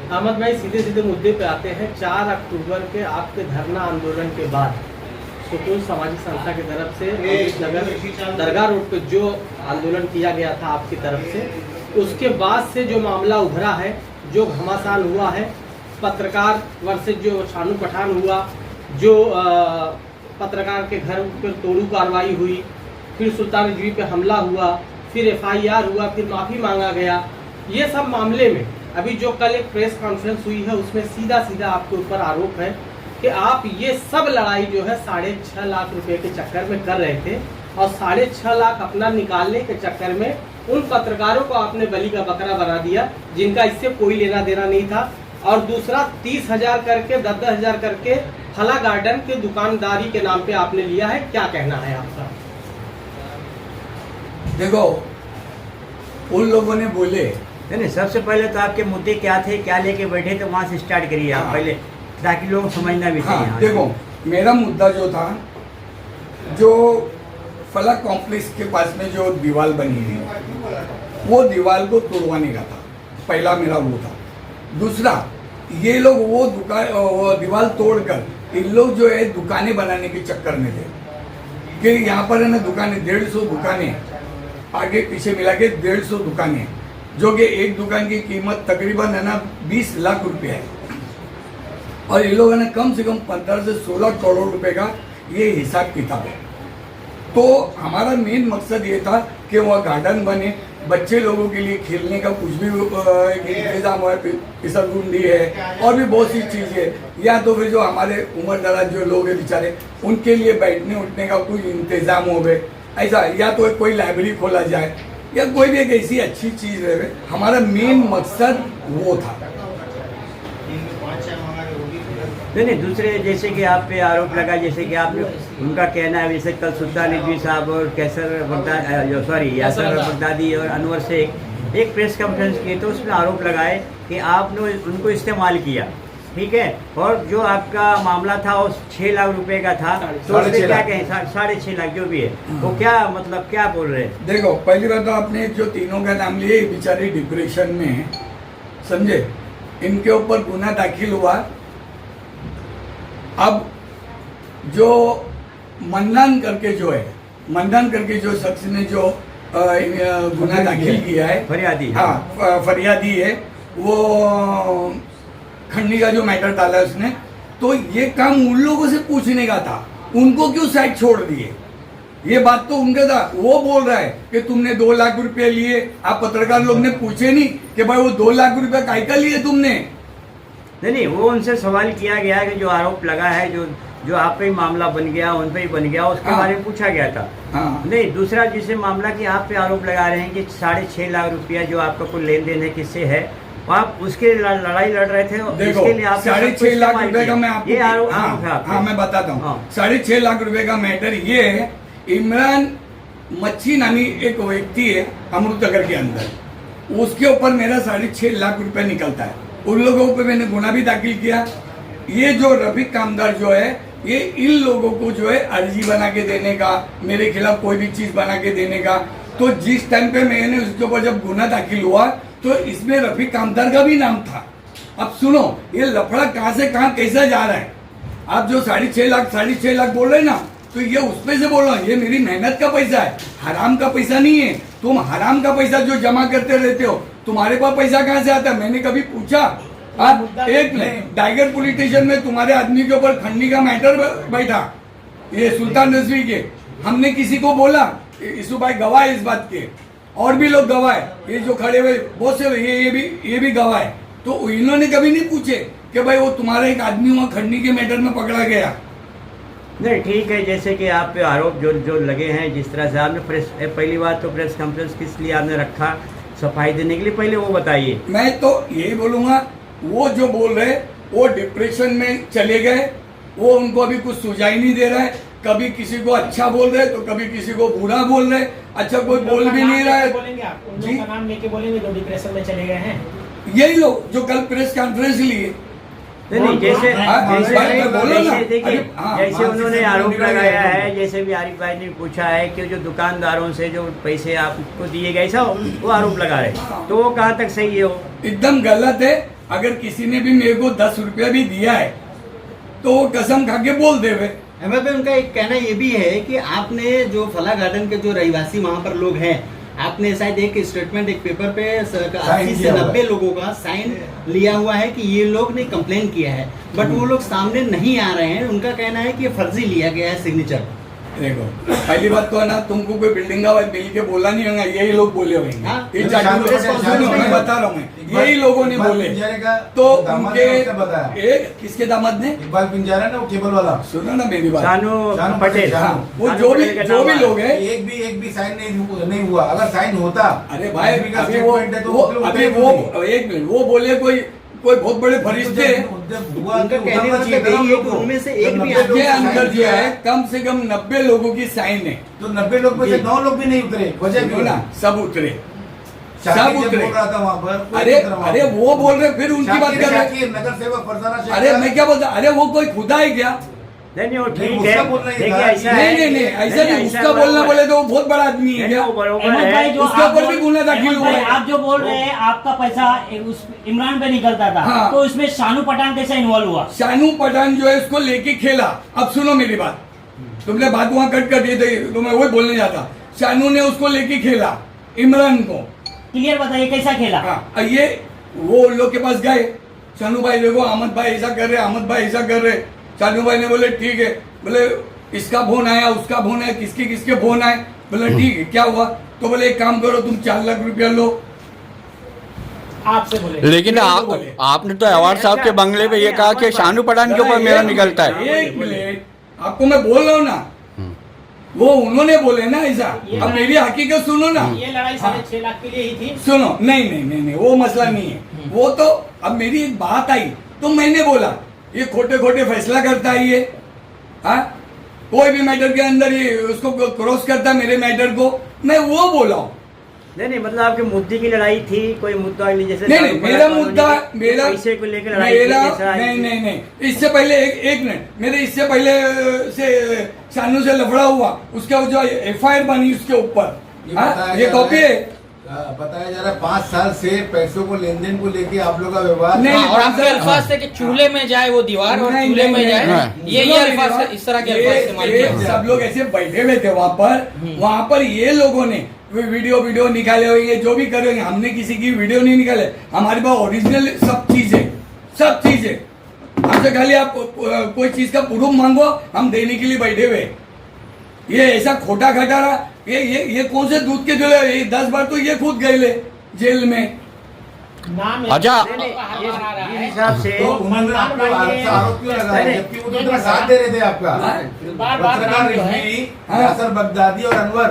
अहमद भाई, सीधे सीधे मुद्दे पे आते हैं। 4 अक्टूबर के आपके धरना आंदोलन के बाद सुकून सामाजिक संस्था की तरफ से नगर दरगाह रोड पे जो आंदोलन किया गया था आपकी तरफ से, उसके बाद से जो मामला उभरा है, जो घमासान हुआ है, पत्रकार वर्सेज जो शानू पठान हुआ, जो पत्रकार के घर पर तोड़ू कार्रवाई हुई, फिर सुल्तान रिजवी पे हमला हुआ, फिर FIR हुआ, फिर माफ़ी मांगा गया, ये सब मामले में अभी जो कल एक प्रेस कॉन्फ्रेंस हुई है उसमें सीधा सीधा आपके ऊपर आरोप है कि आप ये सब लड़ाई जो है 6.5 लाख रुपए के चक्कर में कर रहे थे और 6.5 लाख अपना निकालने के चक्कर में उन पत्रकारों को आपने बलि का बकरा बना दिया जिनका इससे कोई लेना देना नहीं था। और दूसरा 30,000 करके 10,000 करके फला गार्डन के दुकानदारी के नाम पे आपने लिया है। क्या कहना है आपका? देखो, उन लोगों ने बोले नहीं, सबसे पहले तो आपके मुद्दे क्या थे, क्या लेके बैठे थे, वहाँ से स्टार्ट करिए आप पहले, ताकि लोग समझना भी चाहिए। देखो, मेरा मुद्दा जो था, जो फलक कॉम्प्लेक्स के पास में जो दीवार बनी है वो दीवार को तोड़वाने का था, पहला मेरा वो था। दूसरा, ये लोग वो दीवार तोड़कर इन लोग जो है दुकानें बनाने के चक्कर में थे कि यहाँ पर है ना दुकानें 150 दुकानें आगे पीछे मिला के 150 दुकानें, जो कि एक दुकान की कीमत तकरीबन है ना 20 लाख रुपए है और ये लोगों ने कम से कम 15 से 16 करोड़ रुपए का ये हिसाब किताब है। तो हमारा मेन मकसद ये था कि वह गार्डन बने, बच्चे लोगों के लिए खेलने का कुछ भी इंतजाम है, फिसलगुंडी है और भी बहुत सी चीज़ें, या तो फिर जो हमारे उम्र दराज जो लोग हैं बेचारे उनके लिए बैठने उठने का कोई इंतजाम हो गए ऐसा, या तो कोई लाइब्रेरी खोला जाए या कोई भी एक ऐसी अच्छी चीज़ रहे। हमारा मेन मकसद वो था। नहीं, दूसरे जैसे कि आप पे आरोप लगा, जैसे कि आपने उनका कहना है वैसे कल सुल्तान रिजवी साहब और यासर बगदादी और अनवर से एक प्रेस कॉन्फ्रेंस की तो उसमें आरोप लगाए कि आपने उनको इस्तेमाल किया, ठीक है, और जो आपका मामला था वो 6 लाख रुपए का था, तो उसमें क्या कहें, 6.5 लाख जो भी है वो क्या मतलब क्या बोल रहे हैं? देखो, पहली बात तो आपने जो तीनों का नाम लिए बेचारे डिप्रेशन में है, समझे, इनके ऊपर गुना दाखिल हुआ। अब जो मंदान करके जो शख्स ने जो गुना दाखिल किया है, फरियादी, हाँ फरियादी है, वो खंडनी का जो मैटर डाला उसने, तो ये काम उन लोगों से पूछने का था, उनको क्यों साइड छोड़ दिए? ये बात तो उनका था। वो बोल रहा है कि तुमने 2 लाख रुपए लिए, आप पत्रकार लोग ने पूछे नहीं कि भाई वो 2 लाख रुपए काहे का लिए तुमने? नहीं, वो उनसे सवाल किया गया कि जो आरोप लगा है, जो आप पे मामला बन गया, उन पे ही बन गया, उसके बारे में पूछा गया था। नहीं, दूसरा जिसे मामला कि आप पे आरोप लगा रहे हैं कि 6.5 लाख रुपया जो आपका कोई लेन देन है किससे है, आप उसके लड़ाई लड़ रहे थे। देखो, 6.5 लाख रुपए का मैं आपको, ये आरोप, हाँ मैं बताता हूँ। 6.5 लाख रुपए का मैटर ये है, इमरान मच्छी नामी एक व्यक्ति है अमृतनगर के अंदर, उसके ऊपर मेरा 6.5 लाख रुपए निकलता है। उन लोगों पे मैंने गुना भी दाखिल किया। ये जो रफीक कामदार जो है, ये इन लोगों को जो है अर्जी बना के देने का, मेरे खिलाफ कोई भी चीज बना के देने का, तो जिस टाइम पे मैंने उसके ऊपर जब गुना दाखिल हुआ तो इसमें रफीक कामदार का भी नाम था। अब सुनो, ये लफड़ा कहाँ से कहाँ कैसा जा रहा है? आप जो 6.5 लाख बोल रहे हैं ना, तो ये उसमें से बोल रहा हूँ, ये मेरी मेहनत का पैसा है, हराम का पैसा नहीं है। तुम हराम का पैसा जो जमा करते रहते हो, तुम्हारे पास पैसा कहाँ से आता है? मैंने कभी पूछा? आप एक टाइगर पुलिस स्टेशन में तुम्हारे आदमी के ऊपर खंडनी का मैटर बैठा, ये सुल्तान रिजवी के, हमने किसी को बोला? इसु भाई गवाह है इस बात के, और भी लोग गवाह है, ये जो खड़े हुए बहुत से ये भी गवाह है। तो इन्होंने कभी नहीं पूछे कि भाई वो तुम्हारा एक आदमी वहाँ खंडनी के मैटर में पकड़ा गया? नहीं, ठीक है, जैसे कि आप पे आरोप जो लगे हैं, जिस तरह से आपने पहली बात तो प्रेस कॉन्फ्रेंस किस लिए आपने रखा, सफाई देने के लिए, पहले वो बताइए। मैं तो यही बोलूंगा, वो जो बोल रहे वो डिप्रेशन में चले गए, वो उनको अभी कुछ सुझाई नहीं दे रहा है, कभी किसी को अच्छा बोल रहे तो कभी किसी को बुरा बोल रहे। अच्छा कोई बोल भी नहीं रहा है। बोलेंगे आप उन लोगों का नाम लेके बोलेंगे जो डिप्रेशन में चले गए हैं? यही लोग जो कल प्रेस कॉन्फ्रेंस लिए, नहीं, जैसे देखिए, जैसे उन्होंने आरोप लगाया है, जैसे भी आरिफ भाई ने पूछा है कि जो दुकानदारों से जो पैसे आपको दिए गए, ऐसा वो आरोप लगा रहे, तो वो कहाँ तक सही है? वो एकदम गलत है। अगर किसी ने भी मेरे को 10 रुपया भी दिया है तो वो कसम खा के बोल दे वे। अहमद भाई, उनका एक कहना ये भी है कि आपने जो फला गार्डन के जो रहीवासी वहाँ पर लोग हैं, आपने शायद एक स्टेटमेंट एक पेपर पे 80 से 90 लोगों का साइन लिया हुआ है कि ये लोग ने कंप्लेन किया है, बट वो लोग सामने नहीं आ रहे हैं। उनका कहना है कि ये फर्जी लिया गया है सिग्नेचर। देखो, पहली बात तो है ना, तुमको कोई बिल्डिंग का मिल के बोला नहीं होगा, यही लोग बोले होंगे। हाँ, ये मैं बता रहा हूँ, मैं यही लोगों ने बोले। तो उनके किसके दामाद ने? इकबाल पिंजारा ना, वो केबल वाला। सुनो ना मेरी बात, शानू पटेल, वो जो भी लोग है, एक भी साइन नहीं हुआ। अगर साइन होता, अरे भाई अभी वो एक मिनट, वो बोले कोई बहुत बड़े फरिश्ते उनका कहने की चीज यही है कि उनमें से एक भी के अंदर जो है कम से कम 90 लोगों की साइन है। तो 90 लोग में से 9 लोग भी नहीं उतरे, वजह क्यों ना? सब उतरे, सब उतरे। बोल रहा था वहाँ पर, अरे वो बोल रहे, फिर उनकी बात कर रहे, नगर सेवक फरजाना। अरे मैं क्या बोलता, अरे वो कोई खुदा है क्या? नहीं, वो ठीक उसका है। बोलना ही देखिए था। ऐसा है, नहीं ऐसा नहीं, उसका बोलना बोले तो वो बहुत बड़ा आदमी है क्या? अहमद भाई, जो उसके आप ऊपर भी गुना दाखिल अहमद हुआ भाई, है। आप जो बोल रहे हैं आपका पैसा उस इमरान पे निकलता था, हाँ। तो इसमें शानू पठान कैसे इन्वॉल्व हुआ? शानू पठान जो है उसको लेके खेला। अब सुनो मेरी बात, तुमने बात वहां कट कर दी थी, तो मैं वही बोलने जाता। शानू ने उसको लेके खेला, इमरान को। क्लियर बताइए कैसा खेला? हाँ, ये वो उन लोग के पास गए, शानू भाई देखो अहमद भाई ऐसा कर रहे, अहमद भाई ऐसा कर रहे। शानू भाई ने बोले ठीक है, बोले इसका फोन आया, उसका फोन आया, किसके फोन आए, बोले ठीक है क्या हुआ? तो बोले एक काम करो, तुम 4 लाख रुपया लो। आपसे बोले, लेकिन आपने तो अवार्ड साहब के बंगले पे ये कहा कि शानू पठान के ऊपर मेरा निकलता है। एक मिनट, आपको मैं बोल रहा हूँ ना, वो उन्होंने बोले ना ऐसा। अब मेरी हकीकत सुनो ना। ये लड़ाई 6.5 लाख के लिए ही थी। सुनो, नहीं, वो मसला नहीं है वो तो। अब मेरी एक बात आई तो मैंने बोला ये खोटे फैसला करता है ये। हाँ, कोई भी मैटर के अंदर ये उसको क्रॉस करता है मेरे मैटर को, मैं वो बोला हूँ। नहीं, मतलब आपके मुद्दे की लड़ाई थी, कोई मुद्दा नहीं, जैसे नहीं, मेरा मुद्दा, मेरा पैसे को लेकर लड़ाई थी, जैसा नहीं, इससे पहले एक मिनट, मेरे इससे पहले से शानू से लफड़ा हुआ, उसका जो FIR बनी उसके ऊपर, ये कॉपी है। बताया जा रहा है 5 साल से पैसों को लेन देन को लेके आप लोग का व्यवहार। नहीं, और आपके अल्फाज थे कि चूल्हे में जाए वो दीवार और चूल्हे में जाए, ये अल्फाज, इस तरह के अल्फाज इस्तेमाल किए। सब लोग ऐसे बैठे हुए थे वहाँ पर ये लोगों ने वीडियो निकाले होंगे, जो भी करे होंगे। हमने किसी की वीडियो नहीं निकाले, हमारे पास ओरिजिनल सब चीजें। हमसे खाली आप कोई चीज का प्रूफ मांगो, हम देने के लिए बैठे हुए। ये ऐसा खोटा खटारा, ये कौन से दूध के जो 10 बार तो ये खुद गए ले जेल में। नाम अच्छा, इस हिसाब से तो उन्होंने आपको आरोप क्यों लगाया, जबकि वो तो इतना साथ दे रहे थे आपका? पत्रकार रिजवी, यासर बगदादी और अनवर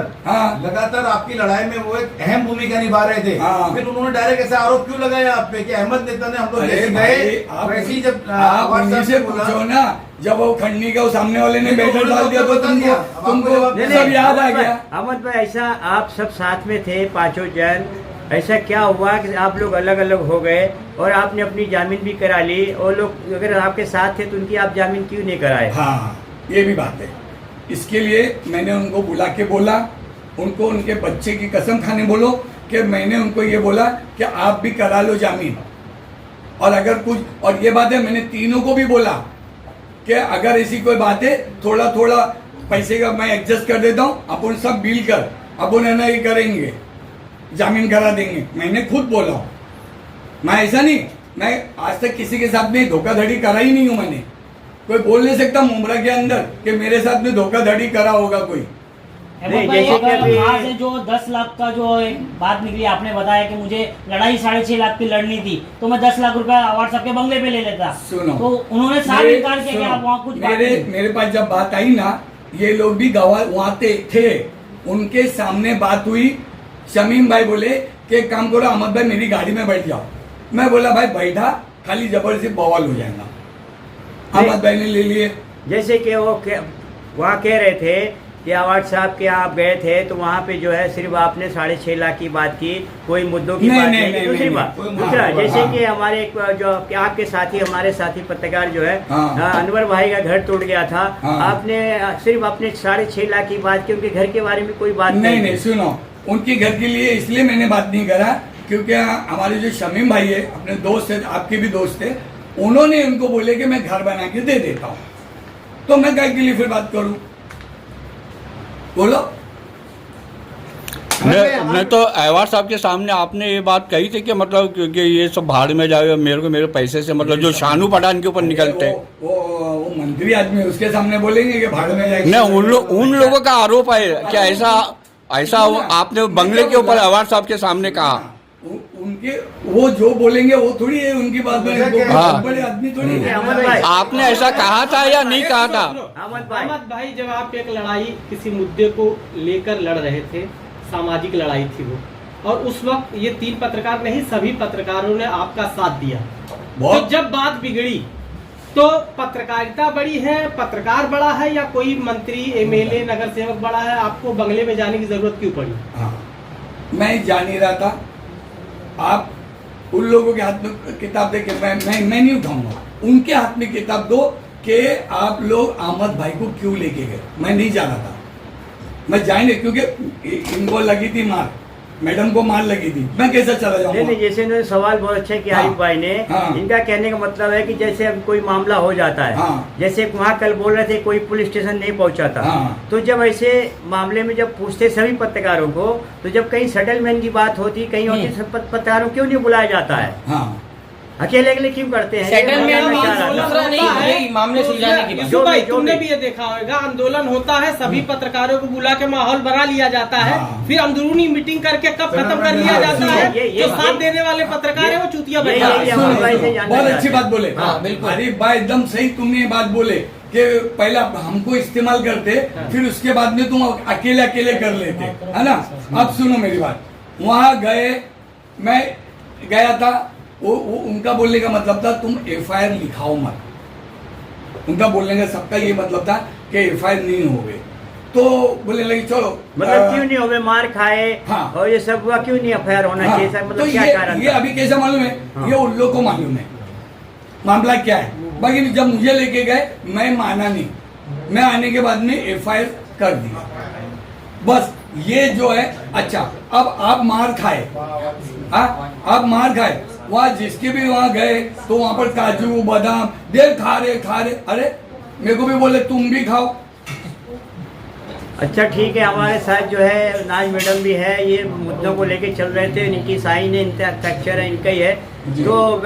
लगातार आपकी लड़ाई में वो एक अहम भूमिका निभा रहे थे। फिर उन्होंने डायरेक्ट ऐसा आरोप क्यों लगाया आप पे कि अहमद नेता ने हम लोग जैसे गए वैसे ही जब आप उन्हीं से पूछो ना, जब वो खंडनी का सामने वाले ने बैठक डाल दिया तो तुमको सब याद आ गया। अहमद भाई, ऐसा आप सब साथ में थे 5 जन, ऐसा क्या हुआ कि आप लोग अलग अलग हो गए और आपने अपनी जामीन भी करा ली, और लोग अगर आपके साथ थे तो उनकी आप जामीन क्यों नहीं कराए? हाँ, ये भी बात है। इसके लिए मैंने उनको बुला के बोला, उनको उनके बच्चे की कसम खाने बोलो कि मैंने उनको ये बोला कि आप भी करा लो जामीन, और अगर कुछ, और ये बात है मैंने तीनों को भी बोला कि अगर ऐसी कोई बात है थोड़ा पैसे का मैं एडजस्ट कर देता हूँ, अपन सब बिल कर अपन है ना ये करेंगे, जामीन करा देंगे। मैंने खुद बोला हूँ, मैं ऐसा नहीं, मैं आज तक किसी के साथ में धोखाधड़ी करा ही नहीं हूँ। मैंने कोई बोल नहीं सकता मुमरा के अंदर कि मेरे साथ में धोखाधड़ी करा होगा कोई। नहीं, जैसे कि अभी वहाँ से जो 10 लाख का जो एक बात निकली, आपने बताया कि मुझे लड़ाई 6.5 लाख की लड़नी थी तो मैं 10 लाख रुपया अवार्ड साहब के बंगले पे ले लेता। सुनो, तो उन्होंने साफ इनकार किया कि आप वहाँ कुछ मेरे पास जब बात आई ना, ये लोग भी गवाह वहाँ थे, उनके सामने बात हुई। शमीम भाई बोले कि एक काम करो अहमद भाई मेरी गाड़ी में बैठ जाओ। मैं बोला भाई बैठा, खाली जबरदस्ती बवाल हो जाएगा। अहमद भाई ने ले लिए। जैसे कि वो वहाँ कह रहे थे कि अवार्ड साहब के आप गए थे तो वहाँ पे जो है सिर्फ आपने 6.5 लाख की बात की, कोई मुद्दों की बात नहीं। दूसरी बात, दूसरा जैसे कि हमारे जो आपके साथी, हमारे साथी पत्रकार जो है अनवर भाई का घर तोड़ गया था, आपने सिर्फ अपने 6.5 लाख की बात की, उनके घर के बारे में कोई बात नहीं। सुनो, उनके घर के लिए इसलिए मैंने बात नहीं करा क्योंकि हमारे जो शमीम भाई है, अपने दोस्त है, आपके भी दोस्त है, उन्होंने उनको बोले कि मैं घर बना के दे देता हूँ, तो मैं क्या के लिए फिर बात करूँ? बोलो। मैं तो अहवार साहब के सामने आपने ये बात कही थी कि मतलब क्योंकि ये सब भाड़ में जाए, मेरे पैसे से मतलब जो शानू पठान के ऊपर निकलते हैं वो मंत्री आदमी, उसके सामने बोलेंगे कि भाड़ में जाएंगे? नहीं, उन लोगों का आरोप है क्या ऐसा आपने बंगले के ऊपर अहवार साहब के सामने कहा? उनके वो जो बोलेंगे वो थोड़ी है उनकी बात में, हाँ। बड़े आदमी थोड़ी है। आपने ऐसा कहा था या नहीं कहा था? अहमद भाई, जब आप एक लड़ाई किसी मुद्दे को लेकर लड़ रहे थे, सामाजिक लड़ाई थी वो, और उस वक्त ये 3 पत्रकार नहीं, सभी पत्रकारों ने आपका साथ दिया। तो जब बात बिगड़ी तो पत्रकारिता बड़ी है, पत्रकार बड़ा है, या कोई मंत्री, एमएलए, नगर सेवक बड़ा है? आपको बंगले में जाने की जरूरत क्यों पड़ी? हाँ, मैं जान ही रहा था। आप उन लोगों के हाथ में किताब दे के मैं नहीं उठाऊंगा, उनके हाथ में किताब दो कि आप लोग अहमद भाई को क्यों लेके गए। मैं नहीं जाना था, मैं जाएंगे क्योंकि इनको लगी थी मार, मैडम को मार लगी थी, मैं कैसे चला जाऊंगा? नहीं, जैसे इन्होंने सवाल बहुत अच्छा किया आयुब भाई ने। इनका कहने का मतलब है कि जैसे अब कोई मामला हो जाता है, जैसे वहाँ कल बोल रहे थे कोई पुलिस स्टेशन नहीं पहुँचा था, तो जब ऐसे मामले में जब पूछते सभी पत्रकारों को, तो जब कहीं सेटलमेंट की बात होती, कहीं होती, सब पत्रकारों क्यों नहीं बुलाया जाता है? अकेले अकेले क्यों करते हैं? मामले सुलझाने की बात। भाई, तुमने भी ये देखा होगा, आंदोलन होता है, सभी पत्रकारों को बुला के माहौल बना लिया जाता है, फिर अंदरूनी मीटिंग करके कब खत्म कर लिया जाता है। जो साथ देने वाले पत्रकार है वो चूतिया बैठा है। बहुत अच्छी बात बोले, अरे भाई एकदम सही तुमने ये बात बोले कि पहला हमको इस्तेमाल करते, फिर उसके बाद में तुम अकेले अकेले कर लेते, है ना? अब सुनो मेरी बात, वहाँ गए, मैं गया था, वो उनका बोलने का मतलब था तुम एफआईआर लिखाओ मत। उनका बोलने का सबका ये मतलब था कि एफआईआर नहीं हो गए, तो बोलने लगे चलो मतलब क्यों नहीं हो गए, मार खाए। हाँ। और ये सब हुआ, क्यों नहीं एफआईआर होना चाहिए? मतलब तो क्या कारण? ये अभी कैसा मालूम है? ये उन लोग को मालूम है मामला क्या है। बाकी जब मुझे लेके गए मैं माना नहीं, मैं आने के बाद में एफआईआर कर दिया, बस ये जो है। अच्छा, अब आप मार खाए, आप मार खाए, वहाँ जिसके भी वहाँ गए तो वहाँ पर काजू बादाम दे खा रहे, अरे मेरे को भी बोले तुम भी खाओ। अच्छा ठीक है, हमारे साथ जो है नाज मैडम भी है, ये मुद्दों को लेके चल रहे थे, इनकी साइन है, इनका हस्ताक्षर है, इनका ही है। तो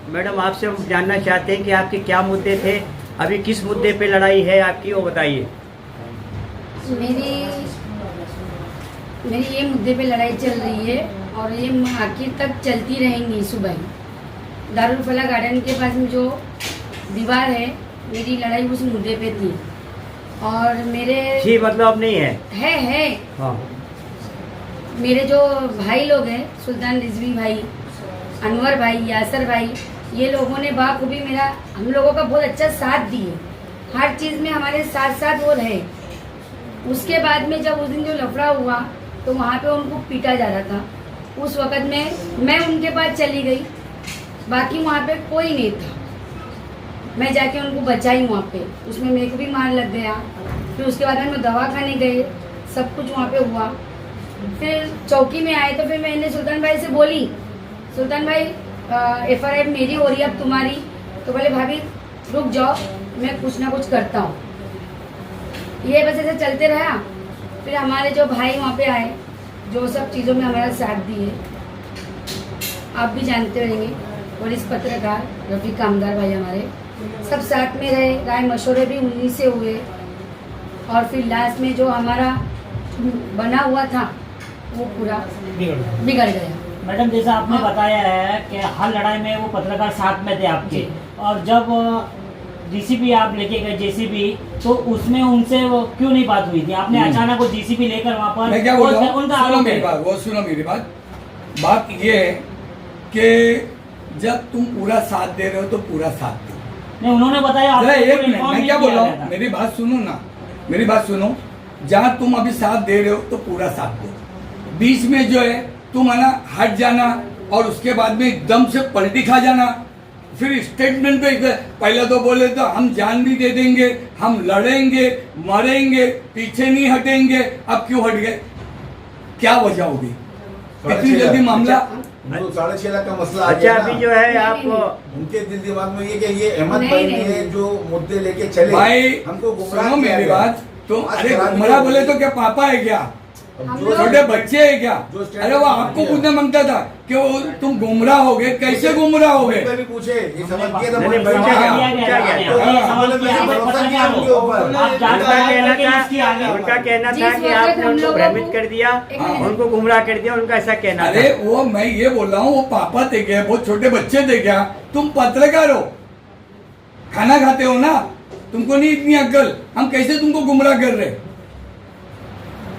मैडम आपसे हम जानना चाहते हैं कि आपके क्या मुद्दे थे, अभी किस मुद्दे पे लड़ाई है आपकी, वो बताइए। मेरी ये मुद्दे पे लड़ाई चल रही है और ये आखिर तक चलती रहेंगी। सुबह दारुल फलाह गार्डन के पास में जो दीवार है, मेरी लड़ाई उस मुद्दे पे थी और मेरे जी मतलब अब नहीं है। हाँ। मेरे जो भाई लोग हैं, सुल्तान रिजवी भाई, अनवर भाई, यासर भाई, ये लोगों ने बाखूबी हम लोगों का बहुत अच्छा साथ दिए, हर चीज़ में हमारे साथ साथ वो रहे। उसके बाद में जब उस दिन जो लफड़ा हुआ तो वहाँ पे उनको पीटा जा रहा था, उस वक़्त में मैं उनके पास चली गई, बाकी वहाँ पे कोई नहीं था, मैं जाके उनको बचाई वहाँ पे, उसमें मेरे को भी मार लग गया। फिर उसके बाद में दवाखाने गए, सब कुछ वहाँ पे हुआ। फिर चौकी में आए तो फिर मैंने सुल्तान भाई से बोली, सुल्तान भाई एफआईआर मेरी हो रही है अब तुम्हारी, तो बोले भाभी रुक जाओ मैं कुछ ना कुछ करता हूँ। ये बस ऐसे चलते रहा। फिर हमारे जो भाई वहाँ पे आए, जो सब चीज़ों में हमारा साथ दिए, आप भी जानते रहेंगे, पुलिस पत्रकार रफ़ीक कामदार भाई हमारे सब साथ में रहे, राय मशवरे भी उन्हीं से हुए और फिर लास्ट में जो हमारा बना हुआ था वो पूरा बिगड़ गया। मैडम जैसा आपने बताया है कि हर लड़ाई में वो पत्रकार साथ में थे आपके, और जब जीसीबी आप लेके गए जेसीबी, तो उसमें उनसे वो क्यों नहीं बात हुई थी? आपने अचानक वो जीसीबी लेकर वहाँ पर, मैं क्या बोल रहा हूँ, सुनो मेरी बात ये है कि जब तुम पूरा साथ दे रहे हो तो पूरा साथ दो। नहीं, उन्होंने बताया एक मिनट, मैं क्या बोल रहा हूँ, मेरी बात सुनो ना, मेरी बात सुनो। जहाँ तुम अभी साथ दे रहे हो तो पूरा साथ दो, बीच में जो है तुम है ना हट जाना और उसके बाद में एकदम से पलटी खा जाना, फिर स्टेटमेंट पे पहले तो बोले तो हम जान भी दे देंगे, हम लड़ेंगे मरेंगे, पीछे नहीं हटेंगे, अब क्यों हट गए? क्या वजह होगी? इतनी जल्दी मामला। जो 6.5 लाख का मसला आ अच्छा गया अभी ना, जो है आप उनके दिल दिमाग में ये कि ये अहमद नहीं, भाई नहीं, ने नहीं। जो मुद्दे लेके चले भाई हमको गुमराह सुनो किया मेरी गया। बात, तुम आज अरे खराब गुमराह नहीं बोले होगी। तो क्या पापा है क्या? हम जो लोग- छोटे बच्चे है क्या? जो स्टैंड अरे वो पर आपको दिया। पूछना मांगता था कि वो तुम गुमराह हो गए, कैसे गुमराह हो गए? कोई भी पूछे ये समझ गया था नहीं, नहीं, भाई, पूछा हाँ। गया, किया पूछा गया, गया। तो ये सवाल हाँ। किया है, भरोसा पत्रकार किया उनके ऊपर। आप उनका जांच कहना करके इसकी आगे था, उनका कहना था जिस कि वक्त आपने हम उनको लोगों भ्रमित को- कर दिया, एक मिनट। उनको गुमराह कर दिया, उनका ऐसा कहना अरे था। वो मैं ये बोल रहा हूँ, वो पापा थे क्या? बहुत छोटे बच्चे थे क्या? तुम पत्रकार हो, खाना खाते हो ना, तुमको नहीं इतनी अक्ल? हम कैसे तुमको गुमराह कर रहे?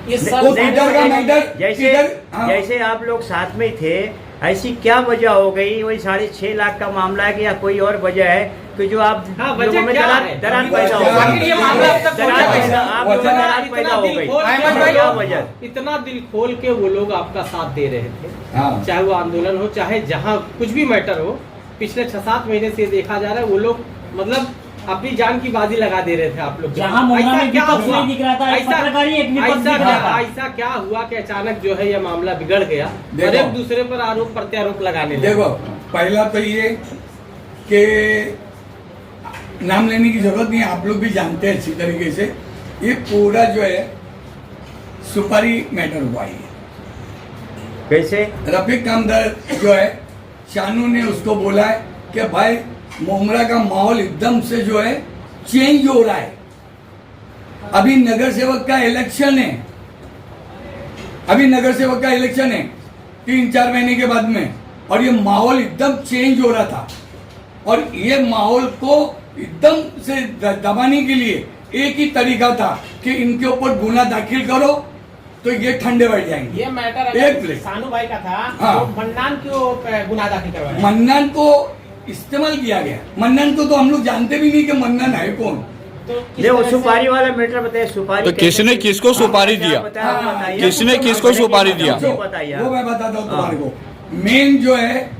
ये वो सब ट्विटर का मैटर जैसे हाँ। जैसे आप लोग साथ में ही थे, ऐसी क्या वजह हो गई? वही 6.5 लाख का मामला है कि या कोई और वजह है कि जो आप हाँ, वजह लोगों में क्या दरार है? दरार अभी पैदा हो वजह- गई? आखिर ये मामला अब तक दरार पहुंचा पैदा, कैसे? आप लोगों में वजह- दरार पैदा हो दिल गई। खोल के अहमद वो भाई, क्या लोग- वजह? इतना दिल खोल के वो लोग आपका साथ दे रहे थे, हाँ। चाहे वो आंदोलन हो, चाहे जहाँ कुछ भी मैटर हो। पिछले 6-7 महीने से देखा जा रहा है वो लोग मतलब अपनी जान की बाजी लगा दे रहे थे आप लोग। जहाँ मोहना ऐसा में क्या विपक्ष हुआ? नहीं दिख रहा था, एक पत्रकार ही एक विपक्ष ऐसा दिख रहा क्या- था। ऐसा क्या हुआ कि अचानक जो है ये मामला बिगड़ गया और देखो। एक दूसरे पर आरोप प्रत्यारोप लगाने लगे? देखो, पहला तो ये कि नाम लेने की जरूरत नहीं है, आप लोग भी जानते हैं अच्छी तरीके से। ये पूरा जो है सुपारी मैटर हुआ है। कैसे? रफीक कामदार जो है, शानू ने उसको बोला है कि भाई मोमरा का माहौल एकदम से जो है चेंज हो रहा है, अभी नगर सेवक का इलेक्शन है, अभी नगर सेवक का इलेक्शन है 3-4 महीने के बाद में, और ये माहौल एकदम चेंज हो रहा था। और ये माहौल को एकदम से दबाने के लिए एक ही तरीका था कि इनके ऊपर गुना दाखिल करो तो ये ठंडे बैठ जाएंगे। ये मैटर एक अगर मिनट। सानू भाई का था, हाँ। तो मन्नान क्यों गुनाह दाखिल करवाया? मन्नान को इस्तेमाल किया गया। मन्नान को तो हम लोग जानते भी नहीं कि मन्नान है कौन। तो किस नहीं, वो तरह से- सुपारी वाला मैटर बताइए। सुपारी तो किसने कैसे- किसको सुपारी हाँ, दिया? बताइए। किसने किसको सुपारी दिया? जी, बताइए आप। वो मैं बताता हूँ तुम्हारे हाँ। को। मेन जो है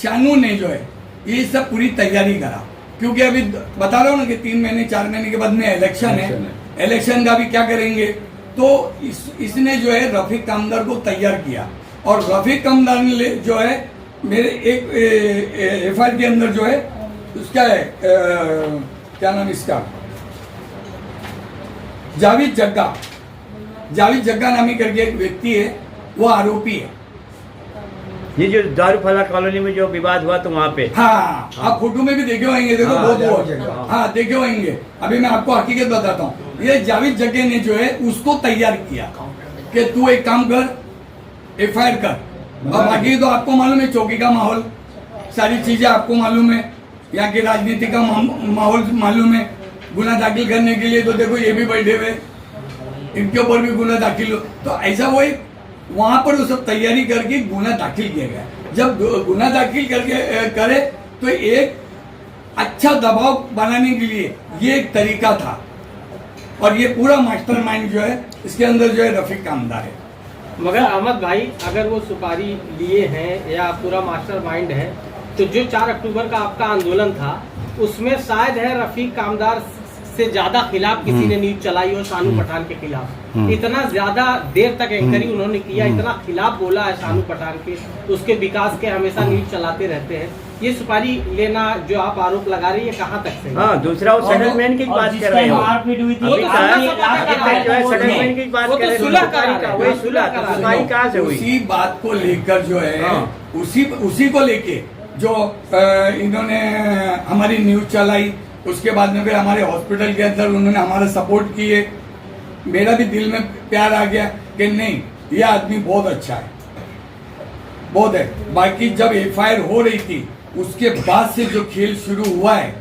शानू ने जो है ये सब पूरी तैयारी करा, क्योंकि अभी बता रहा हूँ ना कि 3 महीने 4 महीने के बाद में इलेक्शन है। इलेक्शन का भी क्या करेंगे, तो इसने जो है रफीक कामदार को तैयार किया। और रफीक कामदार ने जो है मेरे एक एफआईआर के अंदर जो है उसका है क्या नाम इसका, जावेद जग्गा नामी करके एक व्यक्ति है, वो आरोपी है। ये जो दारूफला कॉलोनी में जो विवाद हुआ तो वहाँ पे हाँ, आप फोटो में भी देखे होंगे, देखो हाँ, बहुत जावेद बहुत जग्गा। हाँ देखे होंगे। अभी मैं आपको हकीकत बताता हूँ, ये जावेद जग्गे ने जो है उसको तैयार किया कि तू एक काम कर, एफआईआर कर। और बाकी तो आपको मालूम है चौकी का माहौल, सारी चीजें आपको मालूम है, यहाँ की राजनीति का माहौल मालूम है। गुना दाखिल करने के लिए तो देखो ये भी बैठे हुए, इनके ऊपर भी गुना दाखिल हो, तो ऐसा वो एक वहां पर वो सब तैयारी करके गुना दाखिल किया गया। जब गुना दाखिल करके करे तो एक अच्छा दबाव बनाने के लिए ये एक तरीका था। और ये पूरा मास्टरमाइंड जो है इसके अंदर जो है रफीक कामदार है। मगर अहमद भाई, अगर वो सुपारी लिए हैं या पूरा मास्टरमाइंड है, तो जो 4 अक्टूबर का आपका आंदोलन था उसमें शायद है रफीक कामदार से ज्यादा खिलाफ किसी ने न्यूज चलाई हो शानू पठान के खिलाफ। इतना ज्यादा देर तक एंकरिंग उन्होंने किया, इतना खिलाफ बोला है शानू पठान के, उसके विकास के हमेशा न्यूज चलाते रहते हैं। ये सुपारी लेना जो आप आरोप लगा रही है कहाँ तक से? हाँ, दूसरा वो सेटलमेंट की और बात जिस कर रहे टाइम हो। मारपीट हुई थी, अभी तो तक आगे जो है सेटलमेंट की बात वो कर तो रहे हो। सुलह सुपारी करा का रहे वही हैं, सुलह सुलह करा सुपारी कहाँ से हुई? उसी बात को लेकर जो है हाँ। उसी को लेके जो इन्होंने हमारी न्यूज चलाई, उसके बाद में फिर हमारे हॉस्पिटल के अंदर उन्होंने हमारा सपोर्ट किए। मेरा भी दिल में प्यार आ गया कि नहीं, ये आदमी बहुत अच्छा है, बहुत है। बाकी जब एफआईआर हो रही थी उसके बाद से जो खेल शुरू हुआ है,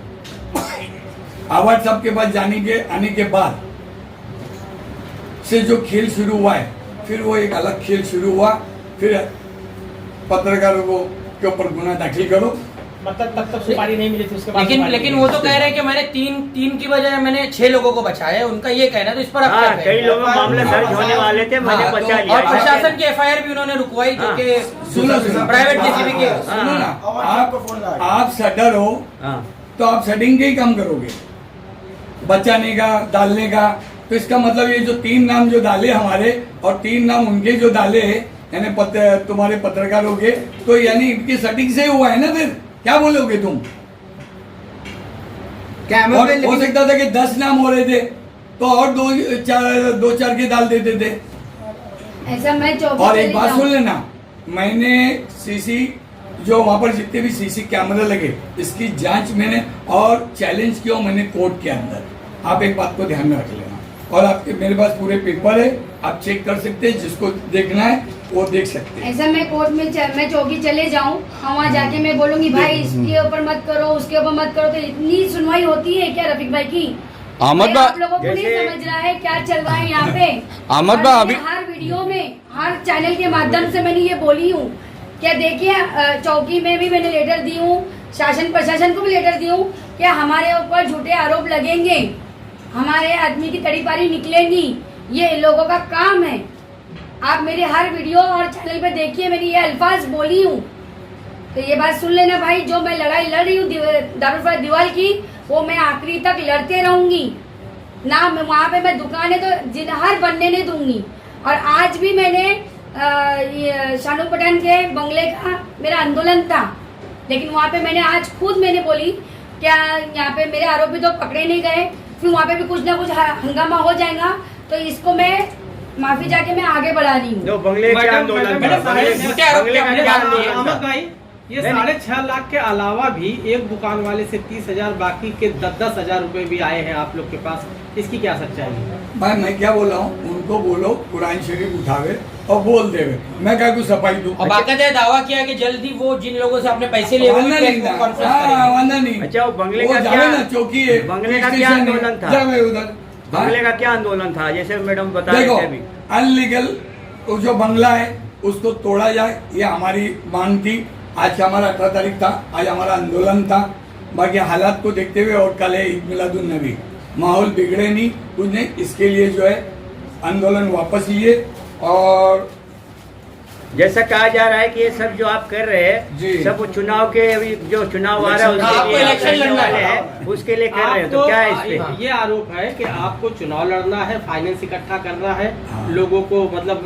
आवाज साहब के पास आने के बाद से जो खेल शुरू हुआ है, फिर वो एक अलग खेल शुरू हुआ। फिर पत्रकारों को के ऊपर गुना दाखिल करो। मतलब तब तक सुपारी नहीं मिली थी उसके बाद लेकिन सुपारी लेकिन मिली। वो तो कह रहे हैं कि मैंने तीन की बजाय मैंने 6 लोगों को बचाया है, उनका ये कहना है, तो इस पर आप क्या हाँ, कई कहेंगे? लोगों मामले दर्ज होने वाले थे, मैंने हाँ, बचा तो- लिया। और प्रशासन की एफआईआर भी उन्होंने रुकवाई जो हाँ। कि सुनो प्राइवेट जेसीबी के सुनो ना, आप सटर हो हाँ, तो आप सेटिंग के ही काम करोगे, बचाने का, डालने का। तो इसका मतलब ये जो 3 नाम जो डाले हमारे और 3 नाम उनके जो डाले हैं, यानी तुम्हारे पत्रकार हो गए, तो यानी इनकी सेटिंग से हुआ है ना, फिर क्या बोलोगे तुम? और हो सकता था कि 10 नाम हो रहे थे तो और दो चार के डाल देते थे। ऐसा मैं और एक बात सुन लेना, मैंने सीसी जो वहां पर जितने भी सीसी कैमरा लगे इसकी जांच मैंने और चैलेंज किया मैंने कोर्ट के अंदर। आप एक बात को ध्यान में रख लेना, और आपके मेरे पास पूरे पेपर है, आप चेक कर सकते हैं, जिसको देखना है वो देख सकते हैं। ऐसा मैं कोर्ट में मैं चौकी चले जाऊं और वहाँ जाके मैं बोलूंगी भाई इसके ऊपर मत करो, उसके ऊपर मत करो, तो इतनी सुनवाई होती है क्या रफीक भाई की? अहमद आप लोगों को नहीं समझ रहा है क्या चल रहा है यहाँ पे? अहमद भाई अभी हर वीडियो में हर चैनल के माध्यम से मैंने ये बोली हूँ, क्या देखिए चौकी में भी मैंने लेटर दी हूँ, शासन प्रशासन को भी लेटर दी हूँ कि हमारे ऊपर झूठे आरोप लगेंगे, हमारे आदमी की तड़ीपारी निकलेंगी, ये लोगों का काम है। आप मेरे हर वीडियो और चैनल पे देखिए, मैंने ये अल्फाज बोली हूँ, तो ये बात सुन लेना भाई। जो मैं लड़ाई लड़ रही हूँ दारूफरोख्त दीवार की, वो मैं आखिरी तक लड़ते रहूंगी ना। मैं वहाँ पे मैं दुकानें तो हर बनने नहीं दूंगी। और आज भी मैंने शानू पठान के बंगले का मेरा आंदोलन था, लेकिन वहाँ पे मैंने आज खुद मैंने बोली क्या यहाँ पे मेरे आरोपी तो पकड़े नहीं गए, फिर वहाँ पे भी कुछ ना कुछ हंगामा हो जाएगा, तो इसको मैं माफी जाके मैं आगे बढ़ा रही हूँ। बंगले का आंदोलन अहमद भाई, ये 6.5 लाख के अलावा भी एक दुकान वाले से 30,000 बाकी के 10,000 रुपए भी आए हैं आप लोग के पास, इसकी क्या सच्चाई है? भाई मैं क्या बोल रहा हूँ, उनको बोलो कुरान शरीफ उठावे और बोल देवे, मैं क्या कुछ सफाई दूं। और बाकायदा दावा किया कि जल्दी वो जिन लोगों से आपने पैसे लिए वादा नहीं। अच्छा, वो बंगले वो का जावे क्या ना, चौकी है, बंगले का क्या आंदोलन था? जावे उधर। बंगले का क्या आंदोलन था, जैसे मैडम बता रहे थे अभी? अनलीगल जो बंगला है उसको तोड़ा जाए, ये हमारी मांग थी। आज हमारा 18 तारीख था, आज हमारा आंदोलन था। बाकी हालात को देखते हुए, और कल है ईद मिलादुन नबी, माहौल बिगड़े नहीं कुछ नहीं, इसके लिए जो है आंदोलन वापस लिए। और जैसा कहा जा रहा है कि ये सब जो आप कर रहे हैं सब चुनाव के, अभी जो चुनाव आ रहा है उसके लिए इलेक्शन लड़ना है, उसके लिए कर रहे हैं, तो क्या है इस पे? ये आरोप है कि आपको चुनाव लड़ना है, फाइनेंस इकट्ठा करना है, लोगों को मतलब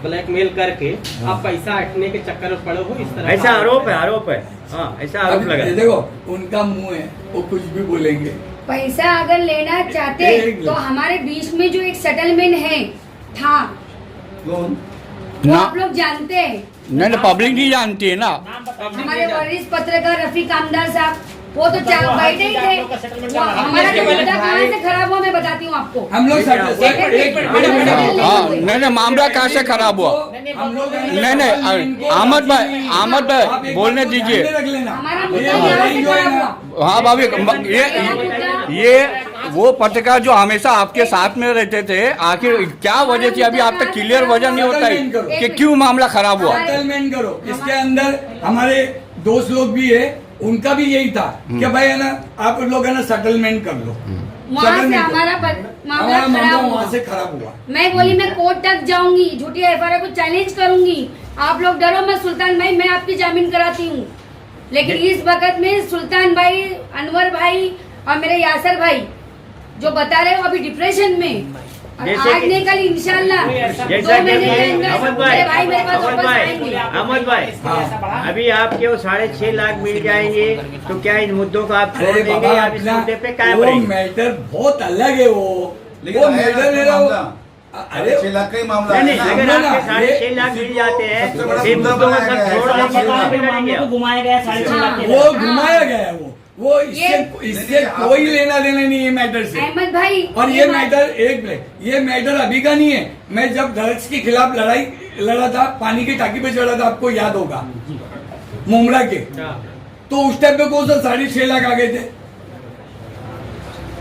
ब्लैकमेल करके आप पैसा हटने के चक्कर में पड़े हो, इस तरह ऐसा आरोप है। हाँ, ऐसा आरोप लगा। देखो उनका मुंह है, वो कुछ भी बोलेंगे। पैसा अगर लेना चाहते तो हमारे बीच में जो एक सेटलमेंट है था, वो आप लोग जानते हैं। नहीं पब्लिक नहीं जानती है ना। हमारे वरिष्ठ पत्रकार रफीक आमदार साहब, वो तो बैठे ही थे। हमारा जो मुद्दा कहाँ से खराब हुआ मैं बताती हूँ आपको। हम लोग नहीं मामला कहाँ से खराब हुआ? नहीं अहमद भाई बोलने दीजिए। हमारा मुद्दा यहाँ से खराब हुआ। हाँ भाभी, ये वो पत्रकार जो हमेशा आपके साथ में रहते थे, आखिर क्या वजह थी? अभी आप तक क्लियर वजह नहीं होता है कि क्यों मामला खराब हुआ। सेटलमेंट करो। इसके अंदर हमारे दोस्त लोग भी है, उनका भी यही था कि भाई है ना, आप लोग है ना सेटलमेंट कर लो। वहाँ से हमारा मामला खराब हुआ। वहाँ से खराब हुआ। मैं बोली मैं कोर्ट तक जाऊंगी, झूठी एफआईआर को चैलेंज करूंगी। आप लोग डरो मत सुल्तान भाई, मैं आपकी जामीन कराती हूँ। लेकिन इस वक्त में सुल्तान भाई, अनवर भाई और मेरे यासर भाई जो बता रहे हो अभी डिप्रेशन में, और आज नहीं कल इंशाल्लाह 2 महीने के अंदर मेरे भाई मेरे पास वापस आएंगे। अहमद भाई, अभी आपके वो 6.5 लाख मिल जाएंगे, तो क्या इन मुद्दों को आप छोड़ देंगे या इस मुद्दे पे कायम रहेंगे? मैटर बहुत अलग है वो मैटर है वो। अरे 6 लाख का ही मामला है। नहीं, अगर आपके 6.5 लाख मिल जाते हैं, इन मुद्दों को सब छोड़ देंगे। घुमाया गया 6.5 लाख। वो घुमाया गया है वो इससे कोई लेना देना नहीं है मैटर से। अहमद भाई, और ये मैटर अभी का नहीं है। मैं जब ड्रग्स के खिलाफ लड़ाई लड़ा था, पानी की टाकी पे चढ़ा था, आपको याद होगा, मुमरा के, तो उस टाइम पे कौन सा 6.5 लाख आ गए थे,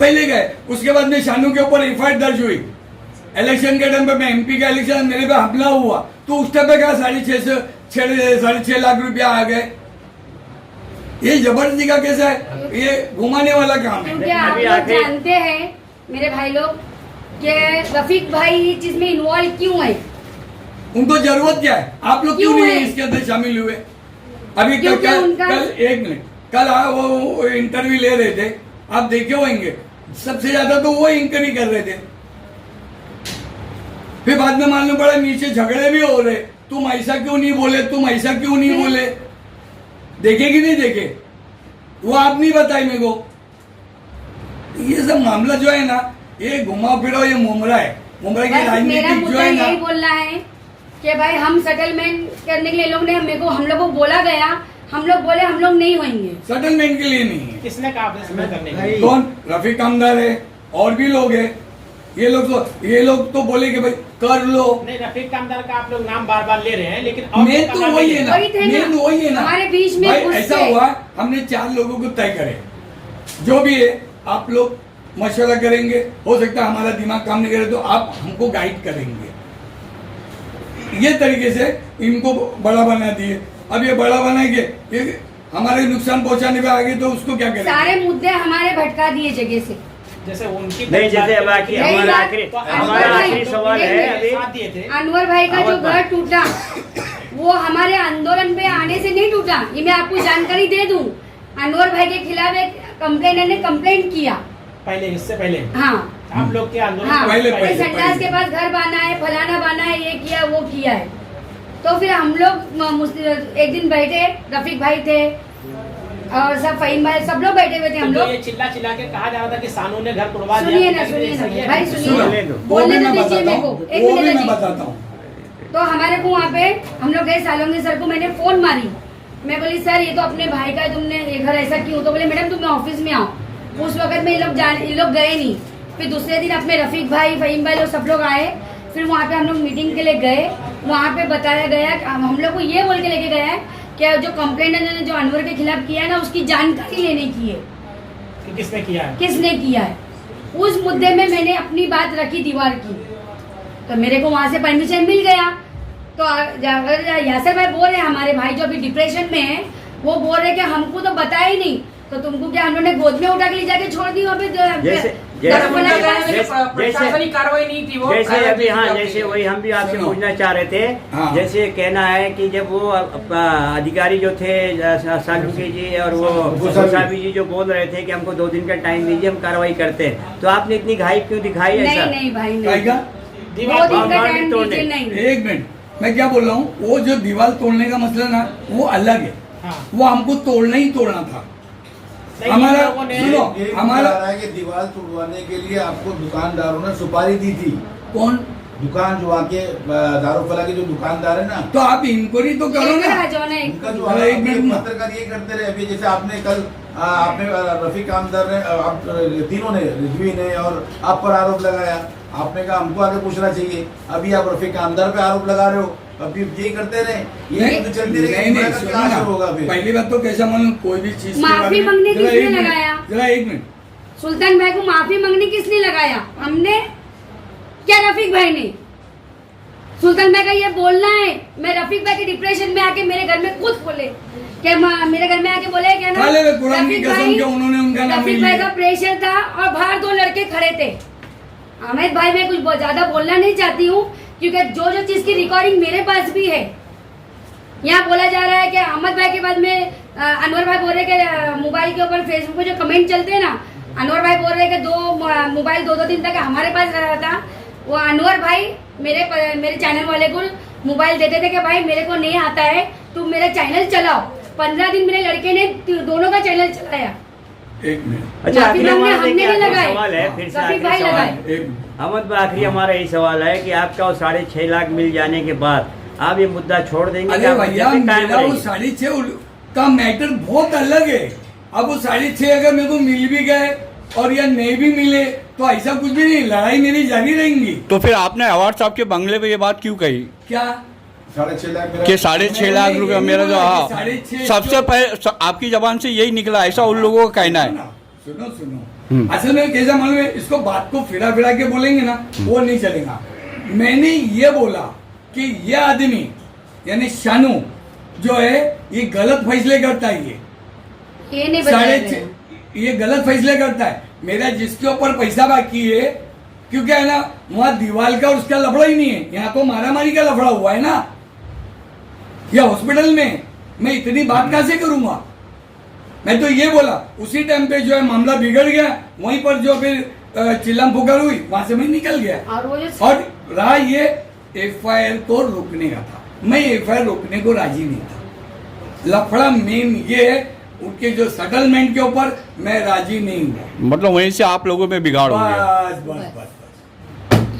पहले गए। उसके बाद में शानू के ऊपर एफआईआर दर्ज हुई। इलेक्शन के टाइम पे मैं एमपी का इलेक्शन, मेरे पे हमला हुआ, तो उस टाइम पे क्या 6.5 लाख रुपया आ गए। ये जबरदस्ती का कैसा है, ये घुमाने वाला काम है। क्योंकि आप लोग जानते हैं मेरे भाई लोग कि रफीक भाई इस चीज में इन्वॉल्व क्यों है, उनको जरूरत क्या है, आप लोग क्यों नहीं इसके अंदर शामिल हुए? अभी कल 1 मिनट, कल वो इंटरव्यू ले रहे थे, आप देखे होंगे, सबसे ज्यादा तो वो इंक्वायरी कर रहे थे। फिर बाद में मालूम पड़ा नीचे झगड़े भी हो रहे, तुम ऐसा क्यों नहीं बोले, तुम ऐसा क्यों नहीं बोले। देखे कि नहीं देखे, वो आप नहीं बताए मेरे को। ये सब मामला जो है ना, ये घुमा फिरा, ये मुमरा है, मुमरा की मेरा राजनीति जो मुद्दा है ना। यही बोलना है कि भाई हम सेटलमेंट करने के लिए लोग ने हम लोग को बोला गया, हम लोग बोले हम लोग नहीं होंगे। सेटलमेंट के लिए नहीं है। किसने कहा आपने सेटल करने के लिए? कौन? रफीक कामदार है और भी लोग हैं। ये लोग तो बोले कि भाई कर लो। नहीं, रफीक कामदार का आप लोग नाम बार बार ले रहे हैं, लेकिन मेन तो वही है ना, मेन वही है ना। हमारे बीच में भाई कुछ ऐसा से- हुआ, हमने 4 लोगों को तय करे, जो भी है आप लोग मशवरा करेंगे, हो सकता है हमारा दिमाग काम नहीं करे तो आप हमको गाइड करेंगे। ये तरीके से इनको बड़ा बना दिए। अब ये बड़ा बनाएंगे, ये हमारे नुकसान पहुंचाने पे आगे तो उसको क्या करेंगे? सारे मुद्दे हमारे भटका दिए जगह से। जैसे उनकी नहीं, जैसे अब आखिरी यही हमारा बात- आखिरी तो हमारा अनवर आखिरी भाई, सवाल है अभी। साथ दिए थे। अनवर भाई का जो अनवर घर भाई। टूटा वो हमारे आंदोलन पे आने से नहीं टूटा। ये मैं आपको जानकारी दे दूं, अनवर भाई के खिलाफ एक कंप्लेनर ने कंप्लेंट किया। पहले, इससे पहले हाँ आप लोग के आंदोलन हाँ, से पहले- इस संडास के पास घर बना है, फलाना बना है, ये किया वो किया है। तो फिर हम लोग एक दिन बैठे, रफीक भाई थे और सब फहीम भाई, सब लोग बैठे हुए थे हम तो लोग। ये चिल्ला चिल्ला के कहा जा रहा था कि सानू ने घर तोड़वा दिया। सुनिए ना, तो सुनिए ऐसा ही ना है। भाई, सुनो, सुनिए दो। वो बोलने भी तो मैं दीजिए बताता मेरे को, हूँ, एक वो भी मिनट मैं जी। बताता हूँ। तो हमारे को वहाँ पे हम लोग गए, सालोंगी सर को मैंने फोन मारी। मैं बोली सर ये तो अपने भाई का है, तुमने ये घर ऐसा क्यों? तो बोले मैडम तुम ऑफिस में आओ। उस वक्त में ये लोग गए नहीं। फिर दूसरे दिन अपने रफीक भाई, फहीम भाई लोग सब लोग आए। फिर वहाँ पे हम लोग मीटिंग के लिए गए। वहाँ पे बताया गया, हम लोग को ये बोल के लेके गया है कि जो कंप्लेंट ने जो अनवर के खिलाफ किया है ना, उसकी जानकारी लेने की है कि किसने किया है। किसने किया है। उस मुद्दे में मैंने अपनी बात रखी दीवार की, तो मेरे को वहां से परमिशन मिल गया। तो अगर यासर भाई बोल रहे हैं, हमारे भाई जो अभी डिप्रेशन में है, वो बोल रहे कि हमको तो बताया ही नहीं, तो तुमको क्या हम लोग ने गोद में उठा के ले जाके छोड़ दी वहाँ पे दरफला के पास? प्रशासनिक कार्रवाई नहीं थी वो। जैसे अभी हाँ, जैसे वही हम भी आपसे सुनो। पूछना चाह रहे थे। हाँ। जैसे कहना है कि जब वो अधिकारी जो थे सालुकी जी और वो गोसावी जी जो बोल रहे थे कि हमको 2 दिन का टाइम दीजिए, हम कार्रवाई करते हैं, तो आपने इतनी घाई क्यों दिखाई नहीं ऐसा? नहीं भाई काय नहीं, का? 2 दिन का बाउंड्री टाइम तोड़ने। दीजिए नहीं। एक मिनट, मैं क्या बोल रहा हूँ, वो जो दीवार तोड़ने का मसला ना, वो अलग है। हाँ। वो हमको तोड़ना ही तोड़ना था। नहीं, हमारा लोगों ने- सुनो, ये हमारा बता रहा है कि दीवार तोड़वाने के लिए आपको दुकानदारों ने सुपारी दी थी। कौन? दुकान जो वहाँ के दारूफला के जो दुकानदार है ना, तो आप इंक्वायरी तो करो लेकर ना। आ जाओ ना एक उनका जो अरे एक मिनट में। पत्रकार ये करते रहे। अभी जैसे आपने कल आपने रफीक कामदार ने, आप तीनों ने, रिजवी ने और आप पर आरोप लगाया। आपने कहा हमको आगे पूछना चाहिए। अभी आप रफीक कामदार पे आरोप लगा रहे हो। अभी यही करते रहे, ये तो चलते रहे। नहीं, क्या सुनो ना, होगा फिर? पहली बात तो कैसा मालूम, कोई भी चीज के माफी बारे में- मांगने जरा किसने एक मिनट, लगाया? जरा एक मिनट। सुल्तान भाई को माफी मांगने किसने लगाया? हमने क्या रफीक भाई ने? सुल्तान भाई का ये बोलना है, मैं रफीक भाई के डिप्रेशन में आके मेरे घर में खुद बोले क्या, मेरे घर में आके बोले क्या ना, खाले में कुरान की रफीक कसम भाई- के उन्होंने उनका नाम रफीक नहीं भाई लिया। का प्रेशर था और बाहर 2 लड़के खड़े थे। अमित भाई मैं कुछ ज्यादा बोलना नहीं चाहती हूँ, क्योंकि जो जो चीज की रिकॉर्डिंग मेरे पास भी है। यहाँ बोला जा रहा है कि अहमद भाई के बाद में अनवर भाई बोल रहे कि मोबाइल के ऊपर फेसबुक पे जो कमेंट चलते हैं ना, अनवर भाई बोल रहे कि 2 मोबाइल 2 दिन तक हमारे पास रहा था। वो अनवर भाई मेरे चैनल वाले को मोबाइल देते थे कि भाई मेरे को नहीं आता है, तुम मेरा चैनल चलाओ। 15 दिन मेरे लड़के ने दोनों का चैनल चलाया। एक मिनट, अच्छा, माफी आखिरी मांगने हमारा हमने देखिए, नहीं आखिरी लगाए, सवाल है, फिर से रफीक आखिरी भाई सवाल लगाए। है। एक मिनट। अहमद भाई, आखिरी हमारा यही सवाल है कि आपका वो 6.5 लाख मिल जाने के बाद आप ये मुद्दा छोड़ देंगे? अरे क्या भैया, मुद्दे कायम मेरा वो रहेंगे? 6.5 का मैटर बहुत अलग है। अब वो 6.5 अगर मेरे को मिल भी गए और या नहीं भी मिले तो ऐसा कुछ भी नहीं, लड़ाई मेरी जारी रहेंगी। तो फिर आपने अवार्ड साहब के बंगले पे ये बात क्यों कही क्या 6.5 लाख मेरा- कि 6.5 लाख रुपए मेरा जो, हाँ, 6.5 सबसे पहले आपकी जबान से यही निकला, ऐसा उन लोगों का कहना है। सुनो, असल में कैसा मालूम है, इसको बात को फिरा फिरा के बोलेंगे ना, वो नहीं चलेगा। मैंने ये बोला कि ये आदमी यानी शानू जो है ये गलत फैसले करता है। ये नहीं बताया गया। 6.5 ये गलत फैसले करता है। मेरा जिसके ऊपर पैसा बाकी है, क्योंकि है ना, वहां दीवार का और उसका लफड़ा ही नहीं है, यहाँ तो मारामारी का लफड़ा हुआ है ना, या हॉस्पिटल में। मैं इतनी बात कहां से करूंगा? मैं तो ये बोला, उसी टाइम पे जो है मामला बिगड़ गया, वहीं पर जो फिर चिल्लम पुकार हुई, वहां से मैं निकल गया। और वो जो और रहा ये FIR को रोकने का था, मैं FIR रोकने को राजी नहीं था। लफड़ा मेन ये है, उनके जो सेटलमेंट के ऊपर मैं राजी नहीं हूँ। मतलब वहीं से आप लोगों में बिगाड़ हो गया। बस बस बस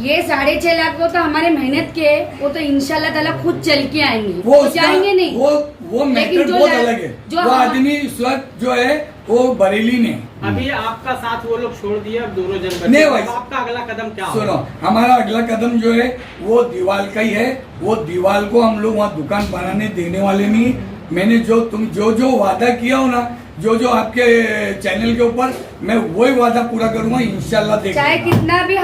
ये 6.5 लाख वो तो हमारे मेहनत के, वो तो इंशाल्लाह ताला खुद चल के आएंगे, वो वो उसका- जाएंगे नहीं। वो लेकिन मैटर जो बहुत ला- अलग है। जो वो हम- आदमी इस वक्त जो है वो बरेली ने अभी आपका साथ वो लोग छोड़ दिए, अब दोनों जन नहीं बचे। भाई। अब आपका अगला कदम क्या सुनो, होगा? हमारा अगला कदम जो है वो दीवार का ही है। वो दीवार को हम लोग वहाँ दुकान बनाने देने वाले नहीं। मैंने जो वादा किया हो ना, जो आपके चैनल के ऊपर, मैं वही वादा पूरा करूंगा इंशाल्लाह। चाहे देखिएगा। कितना भी